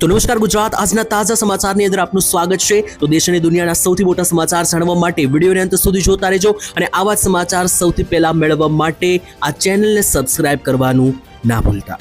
તો નમસ્કાર ગુજરાત આજના તાજા સમાચારની અંદર આપનું સ્વાગત છે। તો દેશ અને દુનિયાના સૌથી મોટા સમાચાર જાણવા માટે વિડીયોને અંત સુધી જોતા રહેજો અને આવા જ સમાચાર સૌથી પહેલા મેળવવા માટે આ ચેનલને સબસ્ક્રાઇબ કરવાનું ના ભૂલતા।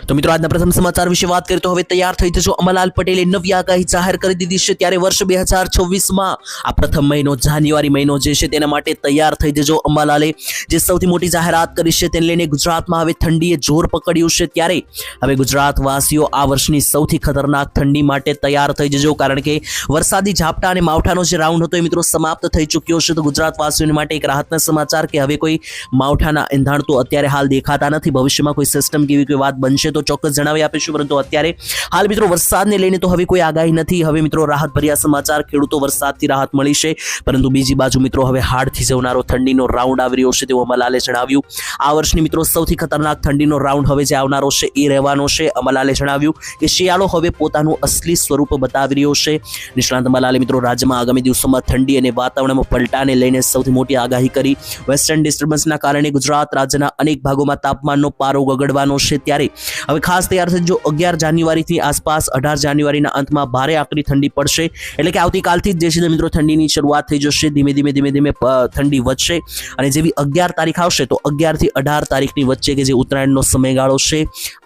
તો મિત્રો આજના પ્રથમ સમાચાર વિશે વાત કરીએ તો હવે તૈયાર થઈ જજો। અમરલાલ પટેલે નવી આગાહી જાહેર કરી દીધી છે। ત્યારે વર્ષ 2026માં આ પ્રથમ મહિનો જાન્યુઆરી મહિનો જે છે તેના માટે તૈયાર થઈ જજો। અમરલાલે જે સૌથી મોટી જાહેરાત કરી છે તેને લઈને ગુજરાતમાં હવે ઠંડીએ જોર પકડ્યું છે। ત્યારે હવે ગુજરાતવાસીઓ આ વર્ષની સૌથી ખતરનાક ઠંડી માટે તૈયાર થઈ જજો, કારણ કે વરસાદી ઝાપટા અને માવઠાનો જે રાઉન્ડ હતો એ મિત્રો સમાપ્ત થઈ ચૂક્યો છે। તો ગુજરાતવાસીઓ માટે એક રાહતના સમાચાર કે હવે કોઈ માવઠાના એંધાણ તો અત્યારે હાલ દેખાતા નથી। ભવિષ્યમાં કોઈ સિસ્ટમ કેવી કોઈ વાત બનશે તો ચોક્કસ જણાવી આપીશું, પરંતુ અત્યારે હાલ મિત્રો વરસાદને લઈને તો હવે કોઈ આગાહી નથી। હવે મિત્રો રાહત ભર્યા સમાચાર, ખેડૂતો વરસાદથી રાહત મળી છે, પરંતુ બીજી બાજુ મિત્રો હવે હાડ થીજવનારો ઠંડીનો રાઉન્ડ આવી રહ્યો છે તેવું અમરલાલે જણાવ્યું। આ વર્ષની મિત્રો સૌથી ખતરનાક ઠંડીનો રાઉન્ડ હવે જે આવનારો છે એ રહેવાનો છે। અમરલાલે જણાવ્યું કે શિયાળો હવે પોતાનું અસલી સ્વરૂપ બતાવી રહ્યો છે। નિષ્ણાંત અમરલાલે મિત્રો રાજ્યમાં આગામી દિવસોમાં ઠંડી અને વાતાવરણમાં પલટાને લઈને સૌથી મોટી આગાહી કરી। વેસ્ટર્ન ડિસ્ટર્બન્સના કારણે ગુજરાત રાજ્યના અનેક ભાગોમાં તાપમાનનો પારો ગગડવાનો છે। ત્યારે હવે ખાસ તૈયાર થઈ જો 11 જાન્યુઆરીથી આસપાસ 18 જાન્યુઆરીના અંતમાં ભારે આકરી ઠંડી પડશે, એટલે કે આવતીકાલથી જ જે છે મિત્રો ઠંડીની શરૂઆત થઈ જશે। ધીમે ધીમે ઠંડી વધશે અને જેવી 11 તારીખ આવશે તો 11 થી 18 તારીખની વચ્ચે કે જે ઉત્તરાયણનો સમયગાળો છે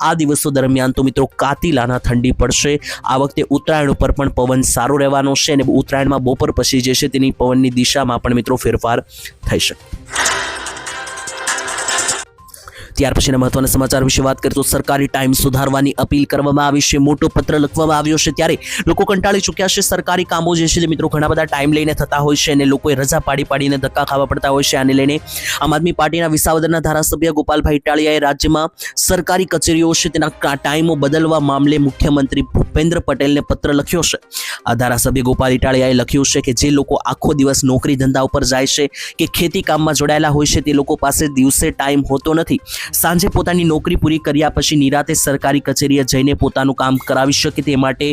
આ દિવસો દરમિયાન તો મિત્રો કાતિલાના ઠંડી પડશે। આ વખતે ઉત્તરાયણ ઉપર પણ પવન સારો રહેવાનો છે અને ઉત્તરાયણમાં બપોર પછી જે છે તેની પવનની દિશામાં પણ મિત્રો ફેરફાર થઈ શકે। ત્યાર પછીના મહત્વના સમાચાર વિશે વાત કરીએ તો સરકારી ટાઈમ સુધારવાની અપીલ કરવામાં આવી છે। મોટો પત્ર લખવામાં આવ્યો છે। ત્યારે લોકો કંટાળી ચૂક્યા છે। સરકારી કામો જે છે મિત્રો ઘણા બધા ટાઈમ લઈને થતા હોય છે અને લોકોએ રજા પાડીને ધક્કા ખાવા પડતા હોય છે। આને લઈને આમ આદમી પાર્ટીના વિસાવદરના ધારાસભ્ય ગોપાલભાઈ ઇટાલિયાએ રાજ્યમાં સરકારી કચેરીઓ છે તેના ટાઈમો બદલવા મામલે મુખ્યમંત્રી ભૂપેન્દ્ર પટેલને પત્ર લખ્યો છે। આ ધારાસભ્ય ગોપાલ ઇટાલિયાએ લખ્યું છે કે જે લોકો આખો દિવસ નોકરી ધંધા ઉપર જાય છે કે ખેતી કામમાં જોડાયેલા હોય છે તે લોકો પાસે દિવસે ટાઈમ હોતો નથી। સાંજે પોતાની નોકરી પૂરી કર્યા પછી નિરાતે સરકારી કચેરીએ જઈને પોતાનું કામ કરાવી શકે તે માટે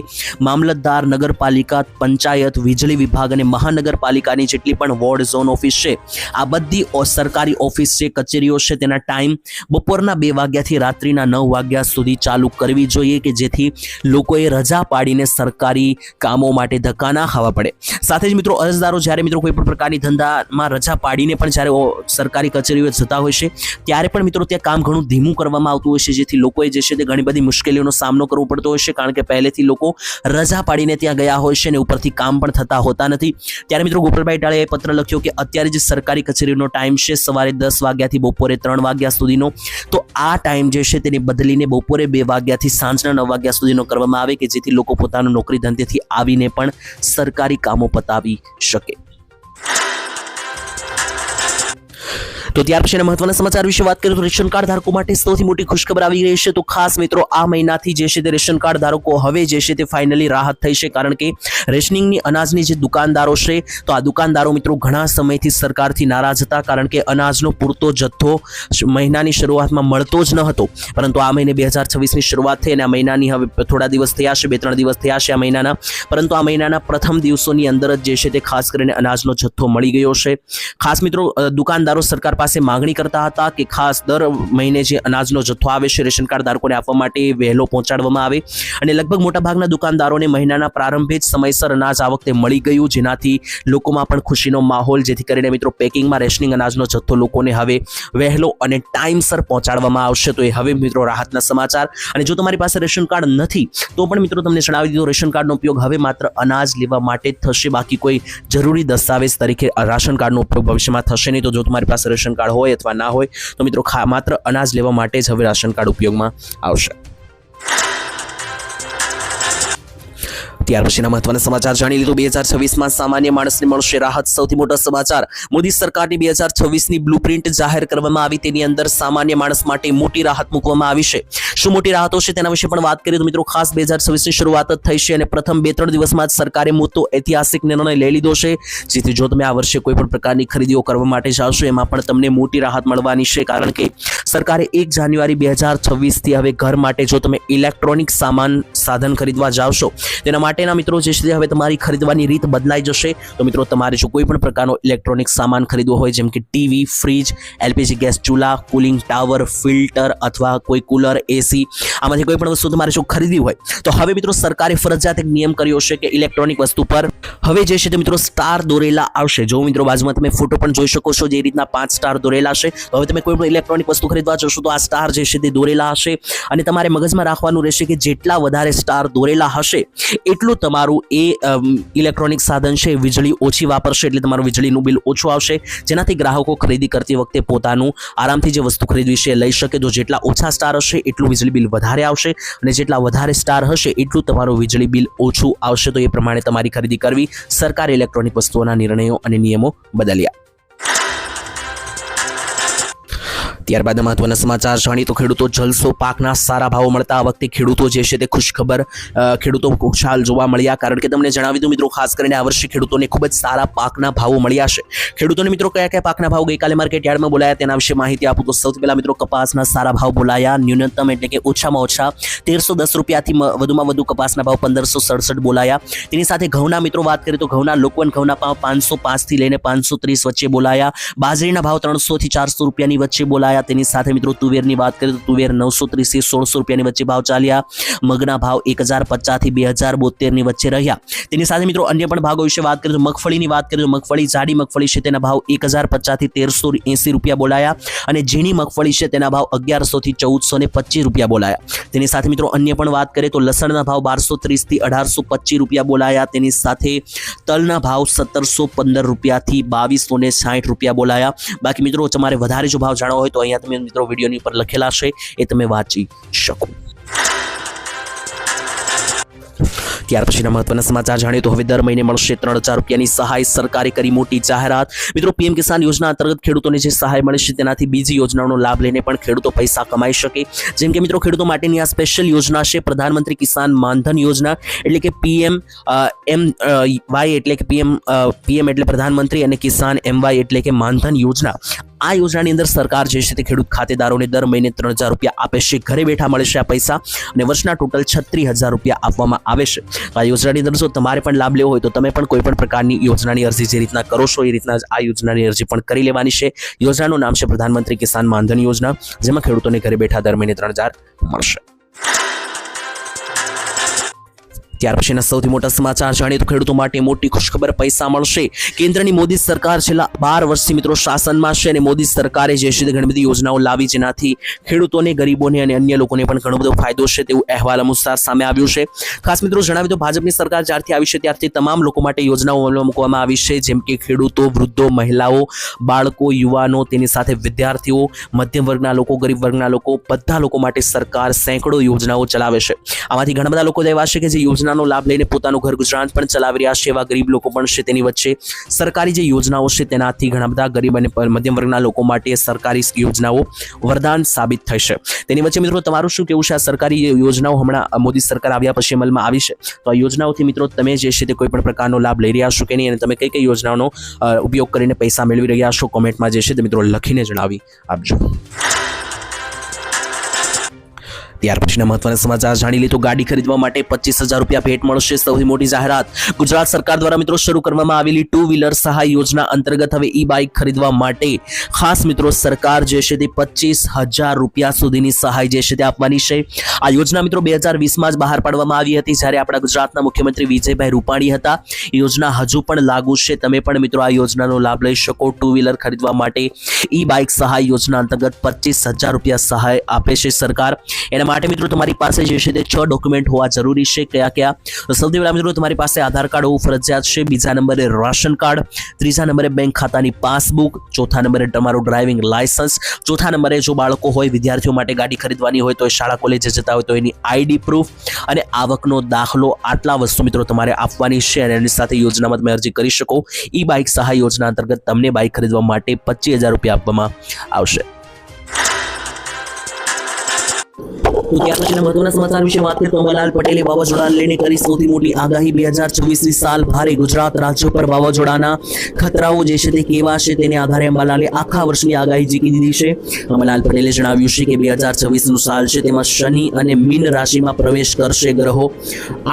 મામલતદાર, નગરપાલિકા, પંચાયત, વીજળી વિભાગ અને મહાનગરપાલિકાની જેટલી પણ વોર્ડ ઝોન ઓફિસ છે આ બધી સરકારી ઓફિસ છે, કચેરીઓ છે તેના ટાઈમ બપોરના 2 વાગ્યાથી રાત્રિના 9 વાગ્યા સુધી ચાલુ કરવી જોઈએ કે જેથી લોકોએ રજા પાડીને સરકારી કામો માટે ધક્કા ના ખાવા પડે। સાથે જ મિત્રો અરજદારો જ્યારે મિત્રો કોઈ પણ પ્રકારની ધંધામાં રજા પાડીને પણ જ્યારે સરકારી કચેરીઓ જતા હોય છે ત્યારે પણ મિત્રો ત્યાં કામ ઘણું ધીમું કરવામાં આવતું હોય છે, જેથી લોકોએ જે છે તે ઘણી બધી મુશ્કેલીઓનો સામનો કરવો પડતો હોય છે, કારણ કે પહેલેથી લોકો રજા પાડીને ત્યાં ગયા હોય છે અને ઉપરથી કામ પણ થતા હોતા નથી। ત્યારે મિત્રો ગોપાલભાઈ ઇટાલિયાએ પત્ર લખ્યો કે અત્યારે જે સરકારી કચેરીનો ટાઈમ છે સવારે 10 વાગ્યાથી બપોરે 3 વાગ્યા સુધીનો, તો આ ટાઈમ જે છે તેને બદલીને બપોરે 2 વાગ્યાથી સાંજના 9 વાગ્યા સુધીનો કરવામાં આવે કે જેથી લોકો પોતાનું નોકરી ધંધેથી આવીને પણ સરકારી કામો પતાવી શકે। તો ત્યાર પછીના મહત્વના સમાચાર વિશે વાત કરીએ તો રેશન કાર્ડ ધારકો માટે સૌથી મોટી ખુશખબર આવી રહી છે। તો ખાસ મિત્રો આ મહિનાથી જે છે તે રેશન કાર્ડ ધારકો હવે જે છે તે ફાઇનલી રાહત થઈ છે, કારણ કે રેશનિંગની અનાજની જે દુકાનદારો છે તો આ દુકાનદારો મિત્રો ઘણા સમયથી સરકારથી નારાજ હતા, કારણ કે અનાજનો પૂરતો જથ્થો મહિનાની શરૂઆતમાં મળતો જ ન હતો, પરંતુ આ મહિને 2026ની શરૂઆત થઈ અને આ મહિનાની હવે થોડા દિવસ થયા છે, 2-3 દિવસ થયા છે આ મહિનાના, પરંતુ આ મહિનાના પ્રથમ દિવસોની અંદર જ જે છે તે ખાસ કરીને અનાજનો જથ્થો મળી ગયો છે। ખાસ મિત્રો દુકાનદારો સરકાર પાસે માગણી કરતા હતા કે ખાસ દર મહિને જે અનાજનો જથ્થો આવે છે રેશન કાર્ડ ધારકોને આપવા માટે વહેલો પહોંચાડવામાં આવે અને લગભગ મોટાભાગના દુકાનદારોને મહિનાના પ્રારંભે જ સમયસર અનાજ આ વખતે મળી ગયું, જેનાથી લોકોમાં પણ ખુશીનો માહોલ, જેથી કરીને મિત્રો પેકિંગમાં રેશનિંગ અનાજનો જથ્થો લોકોને હવે વહેલો અને ટાઈમસર પહોંચાડવામાં આવશે। તો એ હવે મિત્રો રાહતના સમાચાર। અને જો તમારી પાસે રેશન કાર્ડ નથી તો પણ મિત્રો તમને જણાવી દીધું રેશન કાર્ડનો ઉપયોગ હવે માત્ર અનાજ લેવા માટે જ થશે, બાકી કોઈ જરૂરી દસ્તાવેજ તરીકે રાશન કાર્ડનો ઉપયોગ ભવિષ્યમાં થશે નહીં। તો જો તમારી પાસે રેશન કાર્ડ હોય અથવા ના હોય તો મિત્રો માત્ર અનાજ લેવા માટે જ હવે રાશન કાર્ડ ઉપયોગમાં આવશે। ત્યાર પછીના મહત્વના સમાચાર જાણી લીધું। 2026માં સામાન્ય માણસને મળશે રાહત, સૌથી મોટા સમાચાર। મોદી સરકારની 2026ની બ્લુપ્રિન્ટ જાહેર કરવામાં આવી, તેની અંદર સામાન્ય માણસ માટે મોટી રાહત મૂકવામાં આવી છે। શું મોટી રાહતો છે તેના વિશે પણ વાત કરીએ તો મિત્રો ખાસ 2026ની શરૂઆત જ થઈ છે અને પ્રથમ 2-3 દિવસમાં જ સરકારે મોટો ઐતિહાસિક નિર્ણય લઈ લીધો છે, જેથી જો તમે આ વર્ષે કોઈ પણ પ્રકારની ખરીદીઓ કરવા માટે જાવશો એમાં પણ તમને મોટી રાહત મળવાની છે, કારણ કે સરકારે 1 જાન્યુઆરી 2026થી હવે ઘર માટે જો તમે ઇલેક્ટ્રોનિક સામાન સાધન ખરીદવા જાવશો તેના માટેના મિત્રો જે છે હવે તમારી ખરીદવાની રીત બદલાઈ જશે। તો મિત્રો તમારે જો કોઈ પણ પ્રકારનો ઇલેક્ટ્રોનિક સામાન ખરીદવો હોય જેમ કે ટીવી, ફ્રીજ, એલપીજી ગેસ ચૂલા, કુલિંગ ટાવર, ફિલ્ટર અથવા કોઈ કુલર, AC એસી આમાંથી કોઈ પણ વસ્તુ તમારે જો ખરીદવી હોય તો હવે મિત્રો સરકારે ફરજિયાત એક નિયમ કર્યો છે કે ઇલેક્ટ્રોનિક વસ્તુ પર હવે જે છે તે મિત્રો સ્ટાર દોરેલા આવશે. જો મિત્રો બાજુમાં તમે ફોટો પણ જોઈ શકો છો, જે રીતના 5 સ્ટાર દોરેલા છે. હવે તમે કોઈ પણ ઇલેક્ટ્રોનિક વસ્તુ ખરીદવા જશો તો આ સ્ટાર જે છે તે દોરેલા હશે અને તમારે મગજમાં રાખવાનું રહેશે કે જેટલા વધારે સ્ટાર દોરેલા હશે એટલું તમારું એ ઇલેક્ટ્રોનિક સાધન છે વીજળી ઓછી વાપરશે, એટલે તમારું વીજળીનું બિલ ઓછું આવશે, જેનાથી ગ્રાહકો ખરીદી કરતી વખતે પોતાનું આરામથી જે વસ્તુ ખરીદવી છે લઈ શકે. તો જેટલા ઓછા સ્ટાર હશે એટલું વીજળી બિલ વધારે આવશે અને જેટલા વધારે સ્ટાર હશે એટલું તમારું વીજળી બિલ ઓછું આવશે. તો એ પ્રમાણે તમારી ખરીદી કરવી. સરકારે ઇલેક્ટ્રોનિક વસ્તુઓના નિર્ણયો અને નિયમો બદલ્યા. ત્યારબાદ મહત્વના સમાચાર જાણીએ તો ખેડૂતો જલસો પાકના સારા ભાવો મળતા આ વખતે ખેડૂતો જે છે તે ખુશખબર ખેડૂતો ખુશાલ જોવા મળ્યા. કારણ કે તમને જણાવી દઉં મિત્રો, ખાસ કરીને આ વર્ષે ખેડૂતોને ખૂબ જ સારા પાકના ભાવો મળ્યા છે. ખેડૂતોને મિત્રો કયા કયા પાકના ભાવ ગઈકાલે માર્કેટ યાર્ડમાં બોલાયા તેના વિશે માહિતી આપું તો સૌથી પહેલા મિત્રો કપાસના સારા ભાવ બોલાયા. ન્યૂનતમ એટલે કે ઓછામાં ઓછા 1310 રૂપિયાથી વધુમાં વધુ કપાસના ભાવ 1567 બોલાયા. તેની સાથે ઘઉંના મિત્રો વાત કરીએ તો ઘઉંના લોકવન ઘઉંના ભાવ 505 થી લઈને 530 વચ્ચે બોલાયા. બાજરીના ભાવ 300 થી 400 રૂપિયાની વચ્ચે બોલાયા. તેની સાથે મિત્રો તુવેરની વાત કરીએ તો તુવેર 930 થી 1600 રૂપિયાની વચ્ચે ભાવ ચાલ્યા. મગના ભાવ 1050 થી 2072 ની વચ્ચે રહ્યા. તેની સાથે મિત્રો અન્ય પણ ભાગો વિશે વાત કરીએ તો મગફળીની વાત કરીએ તો મગફળી જાડી મગફળી છે તેના ભાવ 1050 થી 1380 રૂપિયા બોલાયા અને ઝીણી મગફળી છે તેના ભાવ 1100 થી 1425 રૂપિયા બોલાયા. તેની સાથે મિત્રો અન્ય પણ વાત કરીએ તો લસણના ભાવ 1230 થી 1825 રૂપિયા બોલાયા. તેની સાથે તલના ભાવ 1715 રૂપિયાથી 2260 રૂપિયા બોલાયા. બાકી મિત્રો તમારે વધારે જો ભાવ જાણવા હોય તો અહીંયા તમે મિત્રો વિડીયોની ઉપર લખેલા છે એ તમે વાંચી શકો. ત્યાર પછીના મહત્વના સમાચાર જાણીએ તો હવે દર મહિને મળશે 3000 રૂપિયાની સહાય. સરકારે કરી મોટી જાહેરાત. મિત્રો પીએમ કિસાન યોજના અંતર્ગત ખેડૂતોને જે સહાય મળે છે તેનાથી બીજી યોજનાઓનો લાભ લઈને પણ ખેડૂતો પૈસા કમાઈ શકે. જેમ કે મિત્રો ખેડૂતો માટેની આ સ્પેશિયલ યોજના છે પ્રધાનમંત્રી કિસાન માનધન યોજના, એટલે કે PMY એટલે કે પીએમ એટલે પ્રધાનમંત્રી અને કિસાન MY એટલે કે માનધન યોજના. આ યોજનાની અંદર સરકાર જે છે તે ખેડૂત ખાતેદારોને દર મહિને 3000 રૂપિયા આપે છે. ઘરે બેઠા મળે છે આ પૈસા અને વર્ષના ટોટલ 36000 રૂપિયા આપવામાં આવે છે. આ યોજનાની અંદર જો તમારે પણ લાભ લેવો હોય તો તમે પણ કોઈ પણ પ્રકારની યોજનાની અરજી જે રીતના કરો છો એ રીતના આ યોજનાની અરજી પણ કરી લેવાની છે. યોજનાનું નામ છે પ્રધાનમંત્રી કિસાન માનધન યોજના, જેમાં ખેડૂતોને ઘરે બેઠા દર મહિને 3000 મળશે. ત્યાર પછીના સૌથી મોટા સમાચાર જાણીએ તો ખેડૂતો માટે મોટી ખુશખબર, પૈસા મળશે. કેન્દ્રની મોદી સરકાર છેલ્લા 12 વર્ષથી મિત્રો શાસનમાં છે અને મોદી સરકારે જે છે ઘણી બધી યોજનાઓ લાવી જેનાથી ખેડૂતોને, ગરીબોને અને અન્ય લોકોને પણ ઘણો બધો ફાયદો છે તેવું અહેવાલ અનુસાર સામે આવ્યું છે. ખાસ મિત્રો જણાવી દો, ભાજપની સરકાર જ્યારથી આવી છે ત્યારથી તમામ લોકો માટે યોજનાઓ અમલમાં મૂકવામાં આવી છે. જેમ કે ખેડૂતો, વૃદ્ધો, મહિલાઓ, બાળકો, યુવાનો, તેની સાથે વિદ્યાર્થીઓ, મધ્યમ વર્ગના લોકો, ગરીબ વર્ગના લોકો, બધા લોકો માટે સરકાર સેંકડો યોજનાઓ ચલાવે છે. આમાંથી ઘણા બધા લોકો એવા છે કે જે યોજનાનો લાભ લઈને પોતાનું ઘર ગુજરાન પણ ચલાવી રહ્યા છે. એવા ગરીબ લોકો પણ છે. તેની વચ્ચે સરકારી જે યોજનાઓ છે તેનાથી ઘણા બધા ગરીબ અને મધ્યમ વર્ગના લોકો માટે સરકારી યોજનાઓ વરદાન સાબિત થશે. તેની વચ્ચે મિત્રો તમારું શું કહેવું છે? આ સરકારી યોજનાઓ હમણાં મોદી સરકાર આવ્યા પછી અમલમાં આવી છે, તો આ યોજનાઓથી મિત્રો તમે જે છે તે કોઈ પણ પ્રકારનો લાભ લઈ રહ્યા છો કે નહીં અને તમે કઈ કઈ યોજનાઓનો ઉપયોગ કરીને પૈસા મેળવી રહ્યા છો કોમેન્ટમાં જે છે તે મિત્રો લખીને જણાવી આપજો. ત્યાર પછીના મહત્વના સમાચાર જાણી લે તો ગાડી ખરીદવા માટે 25000 રૂપિયા ભેટ મળશે. સૌથી મોટી જાહેરાત ગુજરાત સરકાર દ્વારા મિત્રો શરૂ કરવામાં આવેલી 2 વ્હીલર સહાય યોજના અંતર્ગત હવે બાઇક ખરીદવા માટે ખાસ મિત્રો સરકાર જે છે તે 25000 રૂપિયા સુધીની સહાય જે છે તે આપવાની છે. આ યોજના મિત્રો 2020માં જ બહાર પાડવામાં આવી હતી જ્યારે આપણા ગુજરાતના મુખ્યમંત્રી વિજયભાઈ રૂપાણી હતા. યોજના હજુ પણ લાગુ છે. તમે પણ મિત્રો આ યોજનાનો લાભ લઈ શકો. 2 વ્હીલર ખરીદવા માટે બાઇક સહાય યોજના અંતર્ગત 25000 રૂપિયા સહાય આપે છે સરકાર. એના માટે મિત્રો તમારી પાસે જે છે તે 6 ડોક્યુમેન્ટ હોવા જરૂરી છે. કયા કયા? સૌથી પહેલા મિત્રો તમારી પાસે આધાર કાર્ડ હોવું ફરજિયાત છે. બીજા નંબરે રાશન કાર્ડ, ત્રીજા નંબરે બેંક ખાતાની પાસબુક, ચોથા નંબરે તમારું ડ્રાઇવિંગ લાયસન્સ, ચોથા નંબરે જો બાળકો હોય, વિદ્યાર્થીઓ માટે ગાડી ખરીદવાની હોય તો શાળા કોલેજે જતા હોય તો એની આઈડી પ્રૂફ અને આવકનો દાખલો. આટલા વસ્તુ મિત્રો તમારે આપવાની છે અને એની સાથે યોજનામાં તમે અરજી કરી શકો. બાઇક સહાય યોજના અંતર્ગત તમને બાઇક ખરીદવા માટે 25000 રૂપિયા આપવામાં આવશે. ત્યાર પછીના મહત્વના સમાચાર વિશે વાત કરીએ તો અંબાલાલ પટેલે વાવાઝોડાને લઈને કરી સૌથી મોટી આગાહી. 2024ની સાલ ભારે ગુજરાત રાજ્ય પર વાવાઝોડાના ખતરાઓ જે છે તે કેવા છે તેને આધારે અંબાલાલે આખા વર્ષની આગાહી જીકી દીધી છે. અંબાલાલ પટેલે જણાવ્યું છે કે 2024નું સાલ છે તેમાં શનિ અને મીન રાશિમાં પ્રવેશ કરશે ગ્રહો.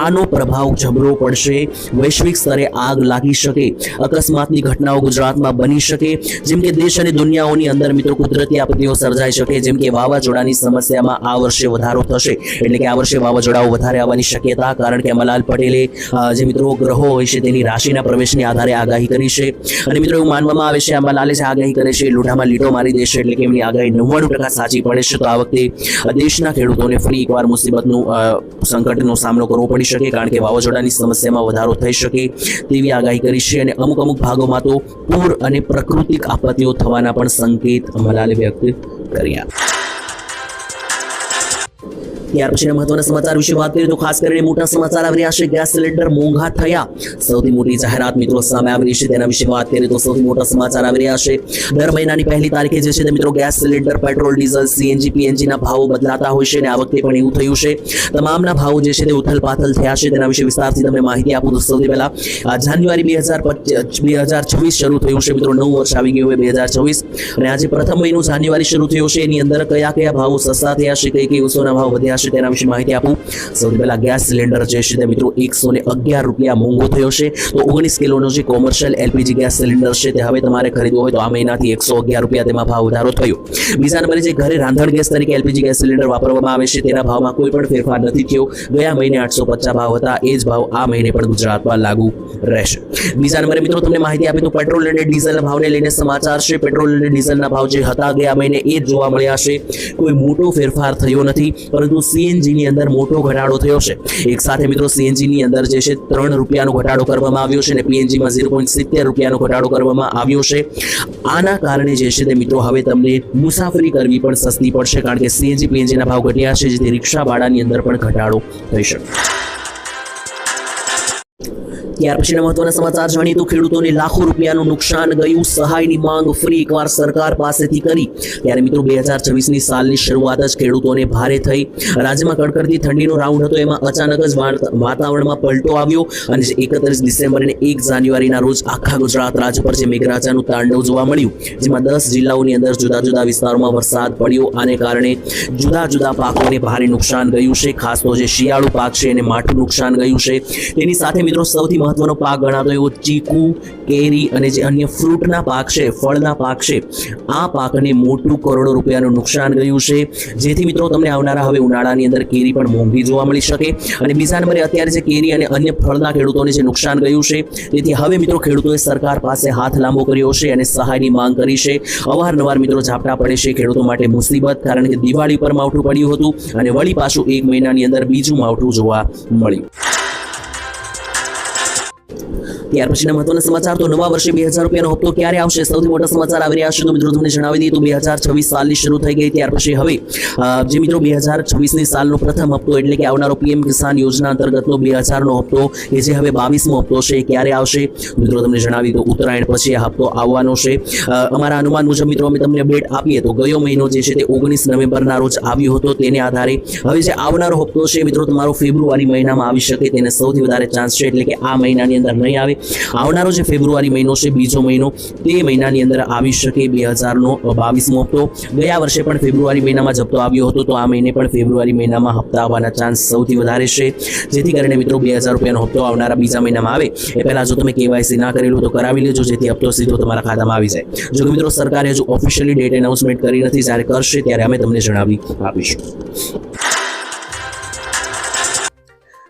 આનો પ્રભાવ જબરો પડશે. વૈશ્વિક સ્તરે આગ લાગી શકે, અકસ્માતની ઘટનાઓ ગુજરાતમાં બની શકે. જેમ કે દેશ અને દુનિયાઓની અંદર મિત્રો કુદરતી આપત્તિઓ સર્જાઈ શકે. જેમ કે વાવાઝોડાની સમસ્યામાં આ વર્ષે વધારો થશે, એટલે કે આ વર્ષે વાવાઝોડાઓ વધારે આવવાની શક્યતા, કારણ કે અંબાલાલ પટેલે જે મિત્રો ગ્રહો હોય છે તેની રાશિના પ્રવેશની આધારે આગાહી કરી છે. અને મિત્રો એવું માનવામાં આવે છે અંબાલાલે જે આગાહી કરે છે લોઢામાં લીટો મારી દેશે, એટલે કે એમની આગાહી 99% સાચી પડે છે. તો આ વખતે દેશના ખેડૂતોને ફરી એકવાર મુસીબતનું સંકટનો સામનો કરવો પડી શકે, કારણ કે વાવાઝોડાની સમસ્યામાં વધારો થઈ શકે તેવી આગાહી કરી છે. અને અમુક ભાગોમાં તો પૂર અને પ્રાકૃતિક આપત્તિઓ થવાના પણ સંકેત અંબાલાલે વ્યક્ત કર્યા. ત્યાર પછીના મહત્વના સમાચાર વિશે વાત કરીએ તો ખાસ કરીને મોટા સમાચાર આવી રહ્યા છે. ગેસ સિલિન્ડર મોંઘા થયા, સૌથી મોટી જાહેરાત મિત્રો સામે આવી રહી છે. તેના વિશે વાત કરીએ તો સૌથી મોટા સમાચાર આવી રહ્યા છે. દર મહિનાની પહેલી તારીખે જે છે તે મિત્રો gas cylinder, petrol, diesel, CNG, PNG ના ભાવો બદલાતા હોય છે અને આ વખતે પણ એવું થયું છે. તમામના ભાવો જે છે તે ઉથલપાથલ થયા છે. તેના વિશે વિસ્તારથી તમને માહિતી આપું તો સૌથી પહેલા જાન્યુઆરી 2026 શરૂ થયું છે મિત્રો. નવું વર્ષ આવી ગયું હોય 2024, અને આજે પ્રથમ મહિનો જાન્યુઆરી શરૂ થયો છે. એની અંદર કયા ભાવો સસ્તા થયા છે, કઈ વસ્તુના ભાવ વધ્યા છે તેના વિશે માહિતી આપું. સૌથી પહેલા ગેસ સિલિન્ડર જે છે તે મિત્રો 111 રૂપિયા મોંઘો થયો છે. તો 19 કિલોનો જે કોમર્શિયલ એલપીજી ગેસ સિલિન્ડર છે તે હવે તમારે ખરીદવો હોય તો આ મહિનાથી 111 રૂપિયા તેમાં ભાવ વધારો થયો. બીજા નંબરે જે ઘરે રાંધણ ગેસ તરીકે એલપીજી ગેસ સિલિન્ડર વાપરવામાં આવે છે તેના ભાવમાં કોઈ પણ ફેરફાર નથી થયો. ગયા મહિને 850 ભાવ હતા, એ જ ભાવ આ મહિને પણ ગુજરાતમાં લાગુ રહેશે. બીજા નંબરે મિત્રો તમને માહિતી આપી તો પેટ્રોલ અને ડીઝલના ભાવને લઈને સમાચાર છે. પેટ્રોલ અને ડીઝલના ભાવ જે હતા ગયા મહિને એ જ જોવા મળ્યા છે. કોઈ મોટો ફેરફાર થયો નથી, પરંતુ સીએનજી ની અંદર મોટો ઘટાડો થયો છે. એક સાથે મિત્રો સીએનજી ની અંદર જે છે 3 રૂપિયાનો ઘટાડો કરવામાં આવ્યો છે અને પીએનજી માં 0.70 રૂપિયાનો ઘટાડો કરવામાં આવ્યો છે. આના કારણે જે છે તે મિત્રો હવે તમને મુસાફરી કરવી પણ સસ્તી પડશે, કારણ કે સીએનજી પીએનજી ના ભાવ ઘટ્યા છે, જેથી રિક્ષા ભાડાની અંદર પણ ઘટાડો થઈ શકે. ત્યાર પછીના મહત્વના સમાચાર જાણીએ તો ખેડૂતોને લાખો રૂપિયાનું નુકસાન ગયું, સહાયની માંગ ફરી એકવાર સરકાર પાસેથી કરી. ત્યારે મિત્રો 2026ની સાલની શરૂઆત જ ખેડૂતોને ભારે થઈ. રાજ્યમાં કડકડતી ઠંડીનો રાઉન્ડ હતો, એમાં અચાનક જ વાતાવરણમાં પલટો આવ્યો અને 31 ડિસેમ્બર અને 1 જાન્યુઆરીના રોજ આખા ગુજરાત રાજ્ય પર જે મેઘરાજાનું તાંડવ જોવા મળ્યું, જેમાં 10 જિલ્લાઓની અંદર જુદા જુદા વિસ્તારોમાં વરસાદ પડ્યો. આને કારણે જુદા જુદા પાકોને ભારે નુકસાન ગયું છે. ખાસ તો જે શિયાળુ પાક છે એને માઠું નુકસાન ગયું છે. તેની સાથે મિત્રો સૌથી મહત્વનો પાક ગણાતો એવો ચીકુ, કેરી અને જે અન્ય ફ્રૂટના પાક છે, ફળના પાક છે, આ પાકને મોટું કરોડો રૂપિયાનું નુકસાન ગયું છે. જેથી મિત્રો તમને આવનારા હવે ઉનાળાની અંદર કેરી પણ મોંઘી જોવા મળી શકે. અને બીજા નંબરે અત્યારે જે કેરી અને અન્ય ફળના ખેડૂતોને જે નુકસાન ગયું છે, તેથી હવે મિત્રો ખેડૂતોએ સરકાર પાસે હાથ લાંબો કર્યો છે અને સહાયની માંગ કરી છે. અવારનવાર મિત્રો ઝાપટા પડે છે ખેડૂતો માટે મુસીબત, કારણ કે દિવાળી પર માવઠું પડ્યું હતું અને વળી પાછું 1 મહિનાની અંદર બીજું માવઠું જોવા મળ્યું. ત્યાર પછીના મહત્વના સમાચાર તો નવા વર્ષે 2000 રૂપિયાનો હપ્તો ક્યારે આવશે, સૌથી મોટા સમાચાર આવી રહ્યા છે. તો મિત્રો તમને જણાવી દઈએ તો 2026 સાલની શરૂ થઈ ગઈ. ત્યાર પછી હવે જે મિત્રો 2026ની સાલનો પ્રથમ હપ્તો એટલે કે આવનારો પીએમ કિસાન યોજના અંતર્ગતનો 2000નો હપ્તો કે જે હવે 22મો હપ્તો છે ક્યારે આવશે મિત્રો તમને જણાવી દો ઉત્તરાયણ પછી આ હપ્તો આવવાનો છે. અમારા અનુમાન મુજબ મિત્રો અમે તમને અપડેટ આપીએ તો ગયો મહિનો જે છે તે 19 નવેમ્બરના રોજ આવ્યો હતો. તેને આધારે હવે જે આવનારો હપ્તો છે મિત્રો તમારો ફેબ્રુઆરી મહિનામાં આવી શકે તેને સૌથી વધારે ચાન્સ છે, એટલે કે આ મહિનાની અંદર નહીં આવે. આવનારો જે ફેબ્રુઆરી મહિનો છે, બીજો મહિનો, તે મહિનાની અંદર આવી શકે 2022મો હપ્તો. ગયા વર્ષે પણ ફેબ્રુઆરી મહિનામાં જ હપ્તો આવ્યો હતો, તો આ મહિને પણ ફેબ્રુઆરી મહિનામાં હપ્તા આવવાના ચાન્સ સૌથી વધારે છે. જેથી કરીને મિત્રો 2000 રૂપિયાનો હપ્તો આવનારા બીજા મહિનામાં આવે એ પહેલા જો તમે કેવાયસી ના કરેલું તો કરાવી લેજો, જેથી હપ્તો સીધો તમારા ખાતામાં આવી જાય. જો કે મિત્રો સરકારે હજુ ઓફિશિયલી ડેટ એનાઉન્સમેન્ટ કરી નથી, જ્યારે કરશે ત્યારે અમે તમને જણાવી આપીશું.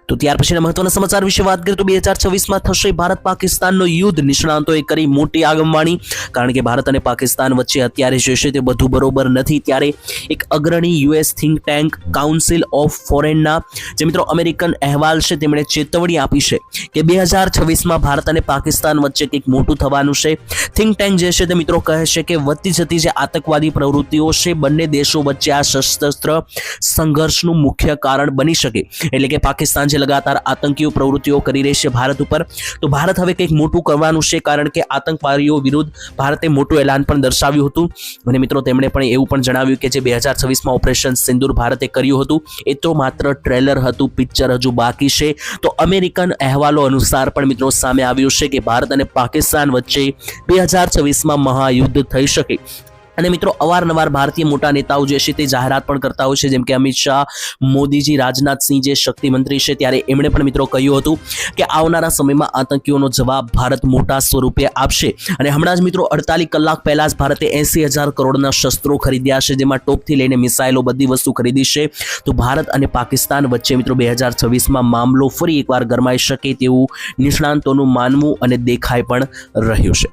તો ત્યાર પછીના મહત્વના સમાચાર વિશે વાત કરીએ તો 2026માં થશે ભારત પાકિસ્તાનનો યુદ્ધ. નિષ્ણાંતોએ કરી મોટી આગમવાણી, કારણ કે ભારત અને પાકિસ્તાન વચ્ચે અત્યારે જે છે તે બધું બરોબર નથી. ત્યારે એક અગ્રણી US think tank council of ફોરેનના જે મિત્રો અમેરિકન અહેવાલ છે તેમણે ચેતવણી આપી છે કે 2026માં ભારત અને પાકિસ્તાન વચ્ચે કંઈક મોટું થવાનું છે. થિંક ટેન્ક જે છે તે મિત્રો કહે છે કે વધતી જતી જે આતંકવાદી પ્રવૃત્તિઓ છે બંને દેશો વચ્ચે આ સશસ્ત્ર સંઘર્ષનું મુખ્ય કારણ બની શકે. એટલે કે પાકિસ્તાન લગાતાર આતંકીય પ્રવૃત્તિઓ કરી રહી છે ભારત ઉપર, તો ભારત હવે કંઈક મોટું કરવાનું છે, કારણ કે આતંકવાદીઓ વિરુદ્ધ ભારતે મોટું એલાન પણ દર્શાવ્યું હતું. અને મિત્રો તેમણે પણ એવું પણ જણાવ્યું કે જે 2026માં ઓપરેશન સિંદૂર ભારતે કર્યું હતું એ તો માત્ર ટ્રેલર હતું, પિક્ચર હજુ બાકી છે. તો અમેરિકન અહેવાલો અનુસાર પણ મિત્રો સામે આવ્યું છે કે ભારત અને પાકિસ્તાન વચ્ચે 2026માં મહાયુદ્ધ થઈ શકે. અને મિત્રો અવારનવાર ભારતીય મોટા નેતાઓ જે છે તે જાહેરાત પણ કરતા હોય છે, જેમ કે અમિત શાહ, મોદીજી, રાજનાથસિંહ જે શક્તિ મંત્રી છે, ત્યારે એમણે પણ મિત્રો કહ્યું હતું કે આવનારા સમયમાં આતંકીઓનો જવાબ ભારત મોટા સ્વરૂપે આપશે. અને હમણાં જ મિત્રો 48 કલાક પહેલા જ ભારતે 80,000 કરોડના શસ્ત્રો ખરીદ્યા છે, જેમાં ટોપથી લઈને મિસાઇલો બધી વસ્તુ ખરીદી છે. તો ભારત અને પાકિસ્તાન વચ્ચે મિત્રો 2026માં મામલો ફરી એકવાર ગરમાઈ શકે તેવું નિષ્ણાંતોનું માનવું અને દેખાઈ પણ રહ્યું છે.